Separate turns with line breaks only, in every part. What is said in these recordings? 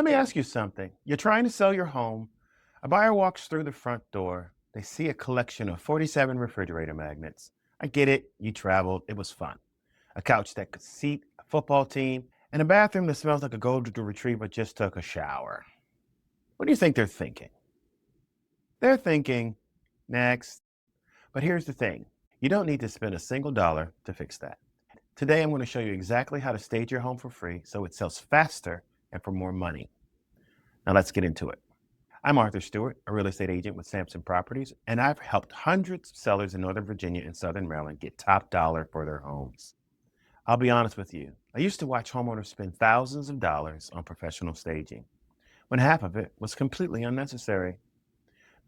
Let me ask you something. You're trying to sell your home. A buyer walks through the front door. They see a collection of 47 refrigerator magnets. I get it. You traveled. It was fun. A couch that could seat a football team, and a bathroom that smells like a golden retriever just took a shower. What do you think they're thinking? They're thinking, next. But here's the thing. You don't need to spend a single dollar to fix that. Today, I'm going to show you exactly how to stage your home for free so it sells faster and for more money. Now let's get into it. I'm Arthur Stewart, a real estate agent with Sampson Properties, and I've helped hundreds of sellers in Northern Virginia and Southern Maryland get top dollar for their homes. I'll be honest with you, I used to watch homeowners spend thousands of dollars on professional staging, when half of it was completely unnecessary.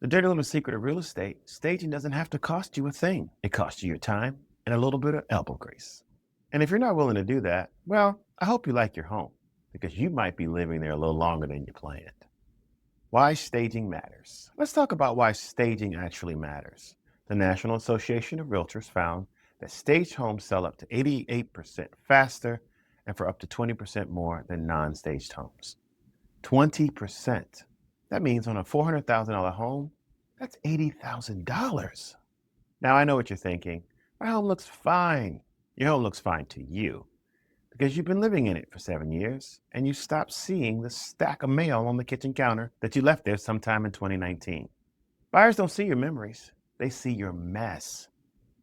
The dirty little secret of real estate, staging doesn't have to cost you a thing. It costs you your time and a little bit of elbow grease. And if you're not willing to do that, well, I hope you like your home, because you might be living there a little longer than you planned. Why staging matters. Let's talk about why staging actually matters. The National Association of Realtors found that staged homes sell up to 88% faster and for up to 20% more than non-staged homes. 20%. That means on a $400,000 home, that's $80,000. Now I know what you're thinking. My home looks fine. Your home looks fine to you because you've been living in it for 7 years and you stopped seeing the stack of mail on the kitchen counter that you left there sometime in 2019. Buyers don't see your memories. They see your mess.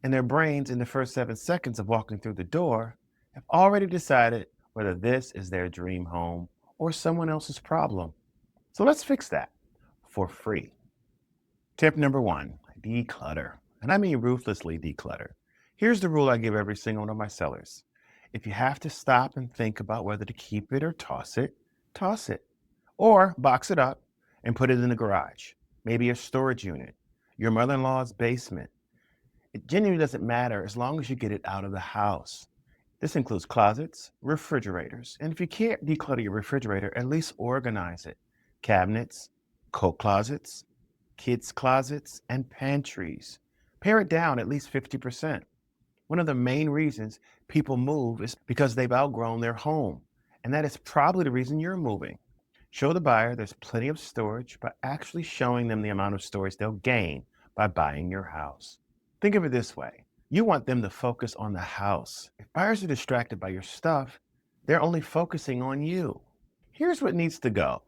And their brains in the first 7 seconds of walking through the door have already decided whether this is their dream home or someone else's problem. So let's fix that for free. Tip number 1, declutter. And I mean ruthlessly declutter. Here's the rule I give every single one of my sellers. If you have to stop and think about whether to keep it or toss it, toss it. Or box it up and put it in the garage, maybe a storage unit, your mother-in-law's basement. It genuinely doesn't matter as long as you get it out of the house. This includes closets, refrigerators, and if you can't declutter your refrigerator, at least organize it. Cabinets, coat closets, kids' closets, and pantries. Pare it down at least 50%. One of the main reasons people move is because they've outgrown their home, and that is probably the reason you're moving. Show the buyer there's plenty of storage by actually showing them the amount of storage they'll gain by buying your house. Think of it this way. You want them to focus on the house. If buyers are distracted by your stuff, they're only focusing on you. Here's what needs to go.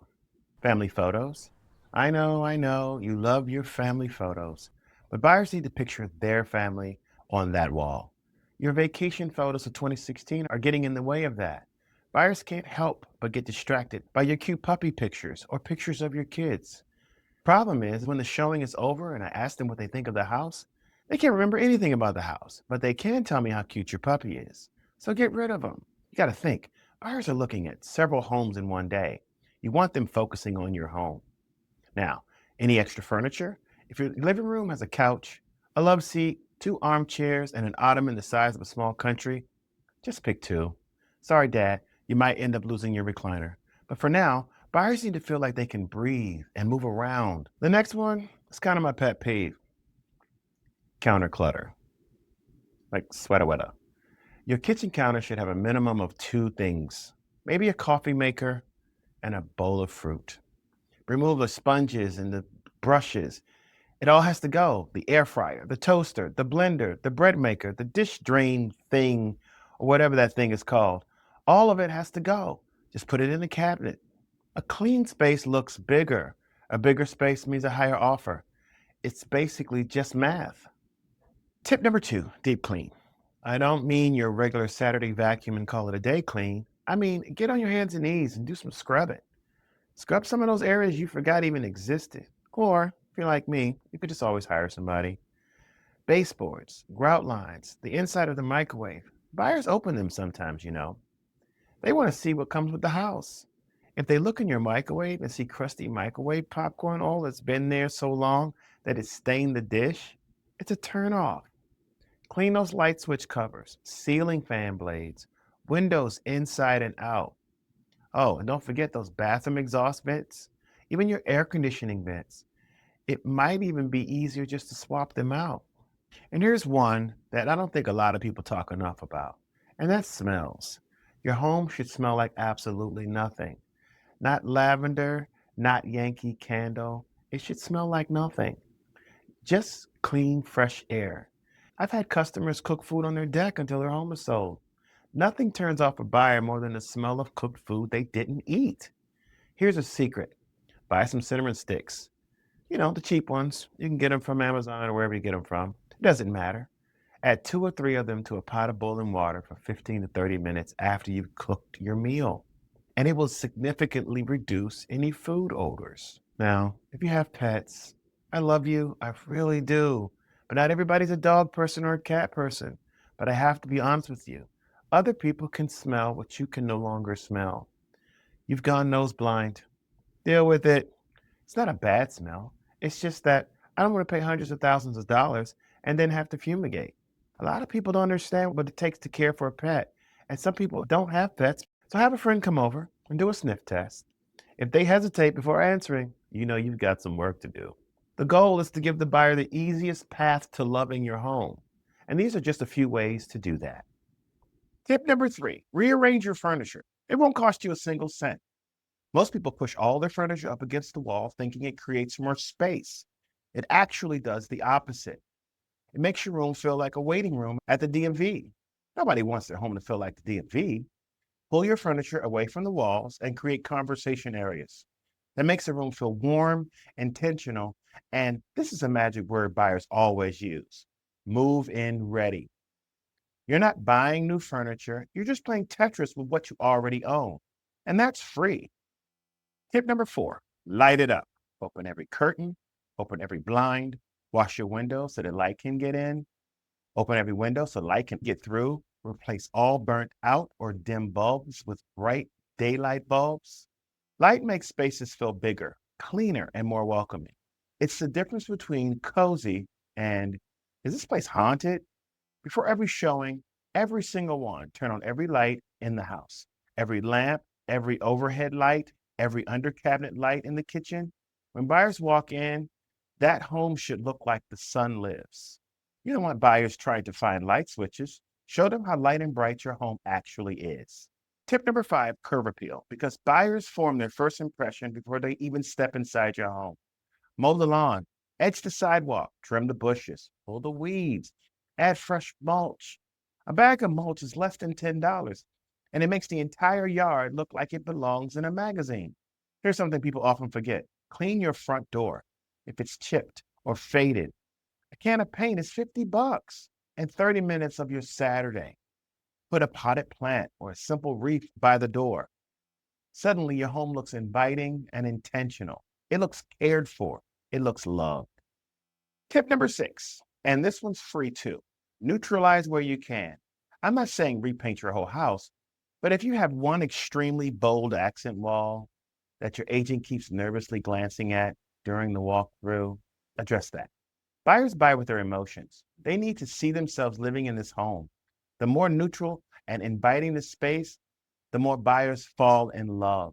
Family photos. I know, you love your family photos, but buyers need to picture their family on that wall. Your vacation photos of 2016 are getting in the way of that. Buyers can't help but get distracted by your cute puppy pictures or pictures of your kids. Problem is, when the showing is over and I ask them what they think of the house, they can't remember anything about the house, but they can tell me how cute your puppy is. So get rid of them. You got to think, buyers are looking at several homes in one day. You want them focusing on your home. Now, any extra furniture? If your living room has a couch, a love seat, 2 armchairs, and an ottoman the size of a small country, just pick 2. Sorry, Dad, you might end up losing your recliner. But for now, buyers need to feel like they can breathe and move around. The next one is kind of my pet peeve. Counter clutter, like sweater weather. Your kitchen counter should have a minimum of 2 things. Maybe a coffee maker and a bowl of fruit. Remove the sponges and the brushes. It all has to go. The air fryer, the toaster, the blender, the bread maker, the dish drain thing, or whatever that thing is called. All of it has to go. Just put it in the cabinet. A clean space looks bigger. A bigger space means a higher offer. It's basically just math. Tip number 2, deep clean. I don't mean your regular Saturday vacuum and call it a day clean. I mean, get on your hands and knees and do some scrubbing. Scrub some of those areas you forgot even existed. Or, if you're like me, you could just always hire somebody. Baseboards, grout lines, the inside of the microwave. Buyers open them sometimes, you know. They want to see what comes with the house. If they look in your microwave and see crusty microwave popcorn oil that's been there so long that it stained the dish, it's a turn off. Clean those light switch covers, ceiling fan blades, windows inside and out. Oh, and don't forget those bathroom exhaust vents, even your air conditioning vents. It might even be easier just to swap them out. And here's one that I don't think a lot of people talk enough about, and that's smells. Your home should smell like absolutely nothing. Not lavender, not Yankee Candle. It should smell like nothing. Just clean, fresh air. I've had customers cook food on their deck until their home is sold. Nothing turns off a buyer more than the smell of cooked food they didn't eat. Here's a secret: buy some cinnamon sticks. The cheap ones. You can get them from Amazon or wherever you get them from. It doesn't matter. Add 2 or 3 of them to a pot of boiling water for 15 to 30 minutes after you've cooked your meal, and it will significantly reduce any food odors. Now, if you have pets, I love you, I really do, but not everybody's a dog person or a cat person. But I have to be honest with you. Other people can smell what you can no longer smell. You've gone nose blind. Deal with it. It's not a bad smell. It's just that I don't want to pay hundreds of thousands of dollars and then have to fumigate. A lot of people don't understand what it takes to care for a pet, and some people don't have pets. So have a friend come over and do a sniff test. If they hesitate before answering, you know you've got some work to do. The goal is to give the buyer the easiest path to loving your home. And these are just a few ways to do that. Tip number 3: rearrange your furniture. It won't cost you a single cent. Most people push all their furniture up against the wall thinking it creates more space. It actually does the opposite. It makes your room feel like a waiting room at the DMV. Nobody wants their home to feel like the DMV. Pull your furniture away from the walls and create conversation areas. That makes the room feel warm, intentional, and this is a magic word buyers always use: move in ready. You're not buying new furniture, you're just playing Tetris with what you already own. And that's free. Tip number 4: light it up. Open every curtain, open every blind, wash your windows so the light can get in, open every window so light can get through, replace all burnt out or dim bulbs with bright daylight bulbs. Light makes spaces feel bigger, cleaner, and more welcoming. It's the difference between cozy and, is this place haunted? Before every showing, every single one, turn on every light in the house, every lamp, every overhead light, every under cabinet light in the kitchen. When buyers walk in, that home should look like the sun lives. You don't want buyers trying to find light switches. Show them how light and bright your home actually is. Tip number 5: curb appeal, because buyers form their first impression before they even step inside your home. Mow the lawn, edge the sidewalk, trim the bushes, pull the weeds, add fresh mulch. A bag of mulch is less than $10, and it makes the entire yard look like it belongs in a magazine. Here's something people often forget: clean your front door. If it's chipped or faded, a can of paint is $50 and 30 minutes of your Saturday. Put a potted plant or a simple wreath by the door. Suddenly, your home looks inviting and intentional. It looks cared for. It looks loved. Tip number 6, and this one's free too: neutralize where you can. I'm not saying repaint your whole house, but if you have one extremely bold accent wall that your agent keeps nervously glancing at during the walkthrough, address that. Buyers buy with their emotions. They need to see themselves living in this home. The more neutral and inviting the space, the more buyers fall in love.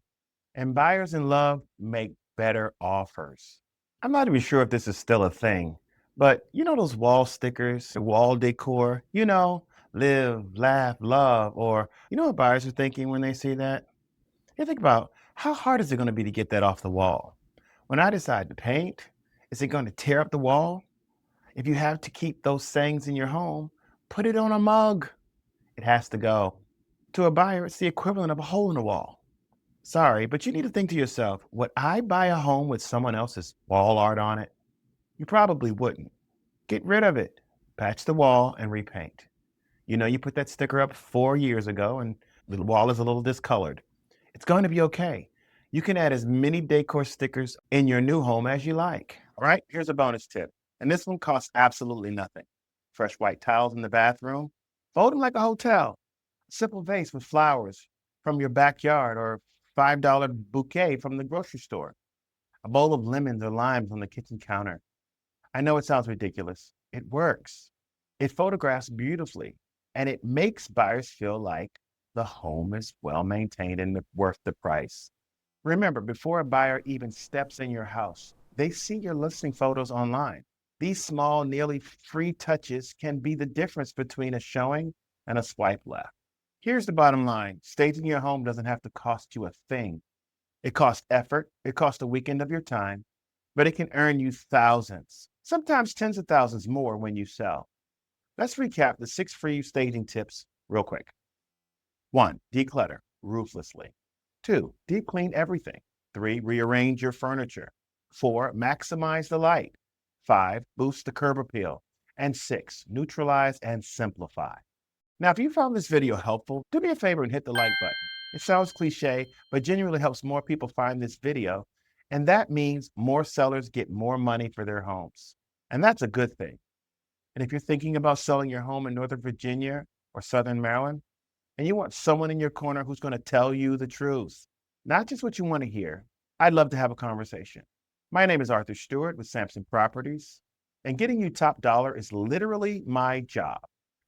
And buyers in love make better offers. I'm not even sure if this is still a thing, but those wall stickers, wall decor, live, laugh, love, or what buyers are thinking when they see that? They think about, how hard is it going to be to get that off the wall? When I decide to paint, is it going to tear up the wall? If you have to keep those sayings in your home, put it on a mug. It has to go. To a buyer, it's the equivalent of a hole in the wall. Sorry, but you need to think to yourself, would I buy a home with someone else's wall art on it? You probably wouldn't. Get rid of it. Patch the wall and repaint. You put that sticker up 4 years ago and the wall is a little discolored. It's going to be okay. You can add as many decor stickers in your new home as you like. All right, here's a bonus tip. And this one costs absolutely nothing. Fresh white tiles in the bathroom. Fold them like a hotel. A simple vase with flowers from your backyard, or $5 bouquet from the grocery store. A bowl of lemons or limes on the kitchen counter. I know it sounds ridiculous. It works. It photographs beautifully, and it makes buyers feel like the home is well maintained and worth the price. Remember, before a buyer even steps in your house, they see your listing photos online. These small, nearly free touches can be the difference between a showing and a swipe left. Here's the bottom line: staging your home doesn't have to cost you a thing. It costs effort, it costs a weekend of your time, but it can earn you thousands, sometimes tens of thousands more when you sell. Let's recap the 6 free staging tips real quick. 1, declutter ruthlessly. 2, deep clean everything. 3, rearrange your furniture. 4, maximize the light. 5, boost the curb appeal. And 6, neutralize and simplify. Now, if you found this video helpful, do me a favor and hit the like button. It sounds cliche, but genuinely helps more people find this video. And that means more sellers get more money for their homes. And that's a good thing. And if you're thinking about selling your home in Northern Virginia or Southern Maryland, and you want someone in your corner who's going to tell you the truth, not just what you want to hear, I'd love to have a conversation. My name is Arthur Stewart with Sampson Properties, and getting you top dollar is literally my job.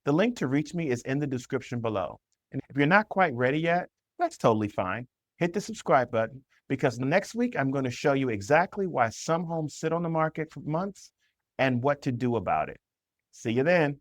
The link to reach me is in the description below. And if you're not quite ready yet, that's totally fine. Hit the subscribe button because next week I'm going to show you exactly why some homes sit on the market for months and what to do about it. See you then.